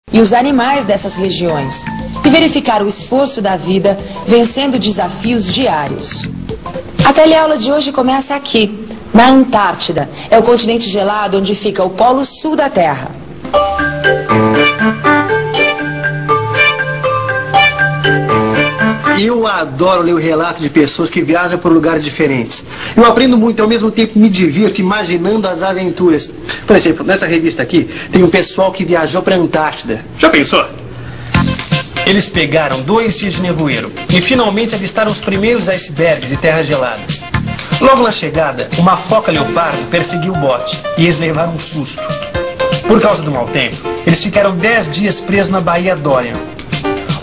e os animais dessas regiões e verificar o esforço da vida vencendo desafios diários. A teleaula de hoje começa aqui, na Antártida. É o continente gelado onde fica o polo sul da Terra. Eu adoro ler o relato de pessoas que viajam por lugares diferentes. Eu aprendo muito e ao mesmo tempo me divirto imaginando as aventuras. Por exemplo, nessa revista aqui tem um pessoal que viajou para a Antártida. Já pensou? Eles pegaram 2 dias de nevoeiro e finalmente avistaram os primeiros icebergs e terras geladas. Logo na chegada, uma foca leopardo perseguiu o bote e eles levaram um susto. Por causa do mau tempo, eles ficaram 10 dias presos na Baía Dorian.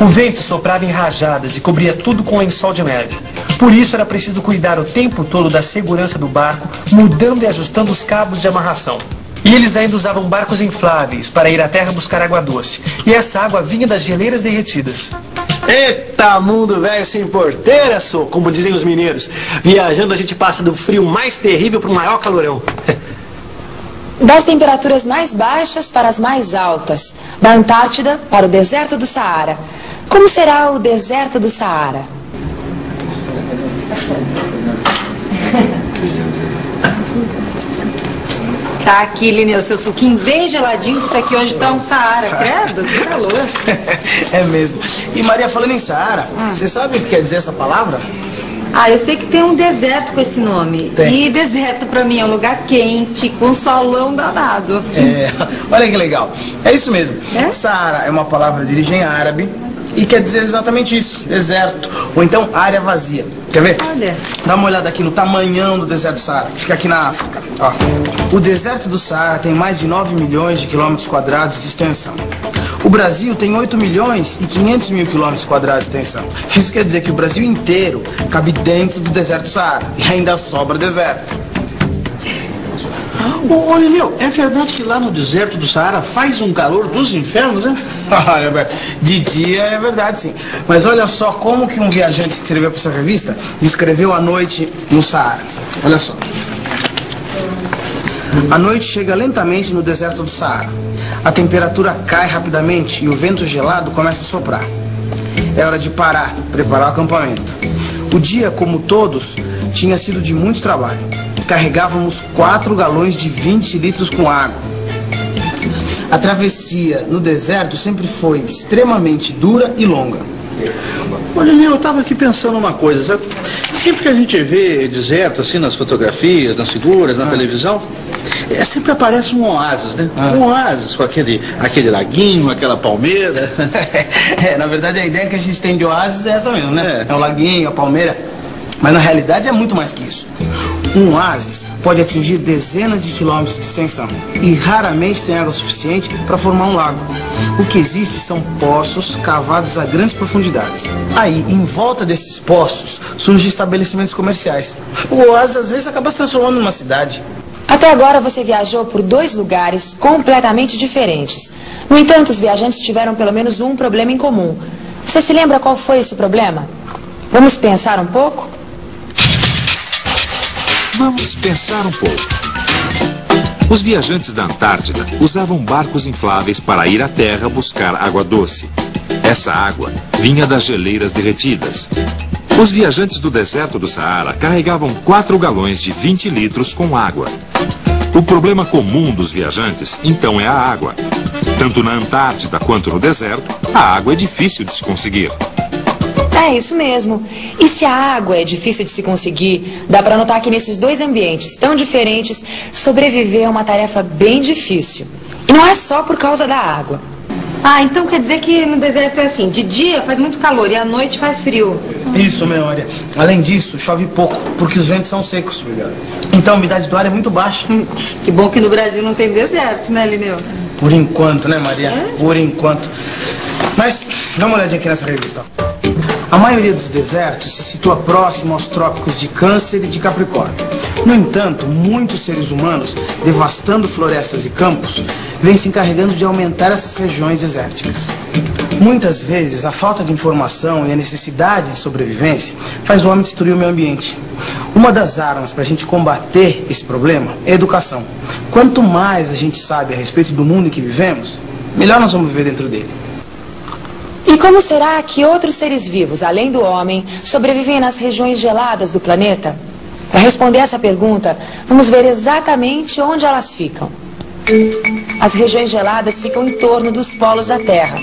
O vento soprava em rajadas e cobria tudo com lençol de neve. Por isso era preciso cuidar o tempo todo da segurança do barco, mudando e ajustando os cabos de amarração. E eles ainda usavam barcos infláveis para ir à terra buscar água doce. E essa água vinha das geleiras derretidas. Eita, mundo velho sem porteira, sou, como dizem os mineiros. Viajando a gente passa do frio mais terrível para o maior calorão. Das temperaturas mais baixas para as mais altas, da Antártida para o deserto do Saara. Como será o deserto do Saara? Tá aqui, Lineu, seu suquinho bem geladinho, isso aqui hoje tá um Saara, credo, que calor. É mesmo. E Maria, falando em Saara, você sabe o que quer dizer essa palavra? Ah, eu sei que tem um deserto com esse nome. Tem. E deserto pra mim é um lugar quente, com solão danado. Olha que legal. É isso mesmo. É? Saara é uma palavra de origem árabe e quer dizer exatamente isso, deserto, ou então área vazia. Quer ver? Olha. Dá uma olhada aqui no tamanhão do deserto do Saara, que fica aqui na África. Ó. O deserto do Saara tem mais de 9 milhões de quilômetros quadrados de extensão. O Brasil tem 8 milhões e 500 mil quilômetros quadrados de extensão. Isso quer dizer que o Brasil inteiro cabe dentro do deserto do Saara e ainda sobra deserto. Ô, Lineu, é verdade que lá no deserto do Saara faz um calor dos infernos, né? Olha, Alberto, de dia é verdade sim. Mas olha só como que um viajante que escreveu para essa revista descreveu a noite no Saara. Olha só. A noite chega lentamente no deserto do Saara. A temperatura cai rapidamente e o vento gelado começa a soprar. É hora de parar, preparar o acampamento. O dia, como todos, tinha sido de muito trabalho. Carregávamos 4 galões de 20 litros com água. A travessia no deserto sempre foi extremamente dura e longa. Olha, Lineu, eu tava aqui pensando uma coisa, sabe? Sempre que a gente vê deserto, assim, nas fotografias, nas figuras, na televisão, sempre aparece um oásis, né? Um oásis com aquele laguinho, aquela palmeira. Na verdade a ideia que a gente tem de oásis é essa mesmo, né? É o laguinho, a palmeira. Mas na realidade é muito mais que isso. Um oásis pode atingir dezenas de quilômetros de extensão e raramente tem água suficiente para formar um lago. O que existe são poços cavados a grandes profundidades. Aí, em volta desses poços, surgem estabelecimentos comerciais. O oásis às vezes acaba se transformando numa cidade. Até agora você viajou por 2 lugares completamente diferentes. No entanto, os viajantes tiveram pelo menos um problema em comum. Você se lembra qual foi esse problema? Vamos pensar um pouco? Vamos pensar um pouco. Os viajantes da Antártida usavam barcos infláveis para ir à terra buscar água doce. Essa água vinha das geleiras derretidas. Os viajantes do deserto do Saara carregavam 4 galões de 20 litros com água. O problema comum dos viajantes, então, é a água. Tanto na Antártida quanto no deserto, a água é difícil de se conseguir. É isso mesmo. E se a água é difícil de se conseguir, dá para notar que nesses 2 ambientes tão diferentes, sobreviver é uma tarefa bem difícil. E não é só por causa da água. Ah, então quer dizer que no deserto é assim, de dia faz muito calor e à noite faz frio. Isso, Maria. Além disso, chove pouco, porque os ventos são secos. Então a umidade do ar é muito baixa. Que bom que no Brasil não tem deserto, né, Lineu? Por enquanto, né, Maria? Por enquanto. Mas, dá uma olhadinha aqui nessa revista. A maioria dos desertos se situa próximo aos trópicos de Câncer e de Capricórnio. No entanto, muitos seres humanos, devastando florestas e campos, vêm se encarregando de aumentar essas regiões desérticas. Muitas vezes, a falta de informação e a necessidade de sobrevivência faz o homem destruir o meio ambiente. Uma das armas para a gente combater esse problema é a educação. Quanto mais a gente sabe a respeito do mundo em que vivemos, melhor nós vamos viver dentro dele. E como será que outros seres vivos, além do homem, sobrevivem nas regiões geladas do planeta? Para responder essa pergunta, vamos ver exatamente onde elas ficam. As regiões geladas ficam em torno dos polos da Terra.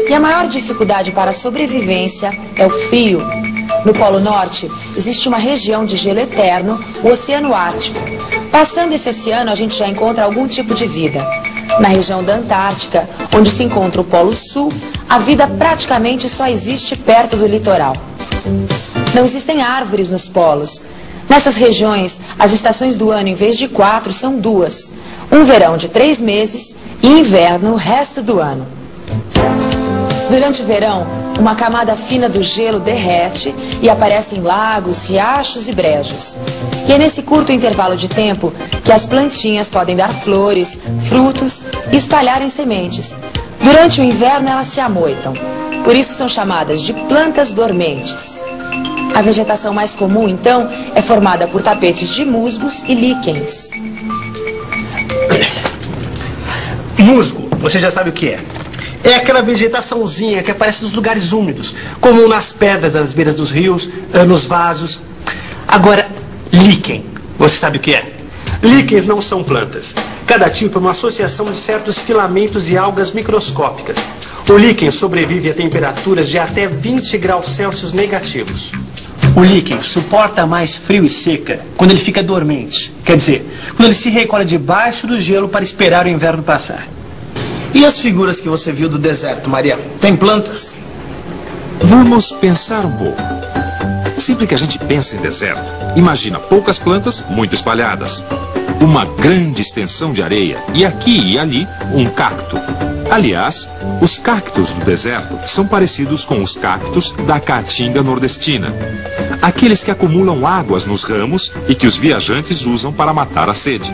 E a maior dificuldade para a sobrevivência é o frio. No Polo Norte, existe uma região de gelo eterno, o Oceano Ártico. Passando esse oceano, a gente já encontra algum tipo de vida. Na região da Antártica, onde se encontra o Polo Sul, a vida praticamente só existe perto do litoral. Não existem árvores nos polos. Nessas regiões, as estações do ano, em vez de 4, são 2. Um verão de 3 meses e inverno o resto do ano. Durante o verão, uma camada fina do gelo derrete e aparecem lagos, riachos e brejos. E é nesse curto intervalo de tempo que as plantinhas podem dar flores, frutos e espalharem sementes. Durante o inverno, elas se amoitam. Por isso são chamadas de plantas dormentes. A vegetação mais comum, então, é formada por tapetes de musgos e líquens. Musgo, você já sabe o que é. É aquela vegetaçãozinha que aparece nos lugares úmidos, como nas pedras das beiras dos rios, nos vasos. Agora, líquen, você sabe o que é? Líquens não são plantas. Cada tipo é uma associação de certos filamentos e algas microscópicas. O líquen sobrevive a temperaturas de até 20 graus Celsius negativos. O líquen suporta mais frio e seca quando ele fica dormente. Quer dizer, quando ele se recolhe debaixo do gelo para esperar o inverno passar. E as figuras que você viu do deserto, Maria? Tem plantas? Vamos pensar um pouco. Sempre que a gente pensa em deserto, imagina poucas plantas muito espalhadas, uma grande extensão de areia e aqui e ali um cacto. Aliás, os cactos do deserto são parecidos com os cactos da caatinga nordestina, aqueles que acumulam águas nos ramos e que os viajantes usam para matar a sede.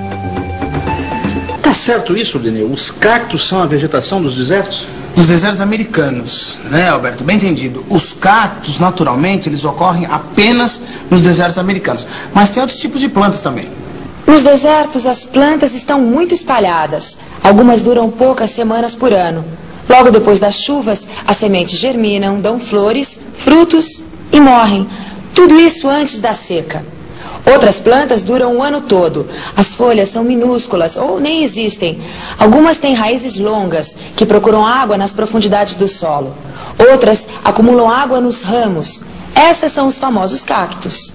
Tá certo isso, Lineu? Os cactos são a vegetação dos desertos? Nos desertos americanos, né, Alberto? Bem entendido. Os cactos, naturalmente, eles ocorrem apenas nos desertos americanos. Mas tem outros tipos de plantas também. Nos desertos, as plantas estão muito espalhadas. Algumas duram poucas semanas por ano. Logo depois das chuvas, as sementes germinam, dão flores, frutos e morrem. Tudo isso antes da seca. Outras plantas duram o ano todo. As folhas são minúsculas ou nem existem. Algumas têm raízes longas, que procuram água nas profundidades do solo. Outras acumulam água nos ramos. Essas são os famosos cactos.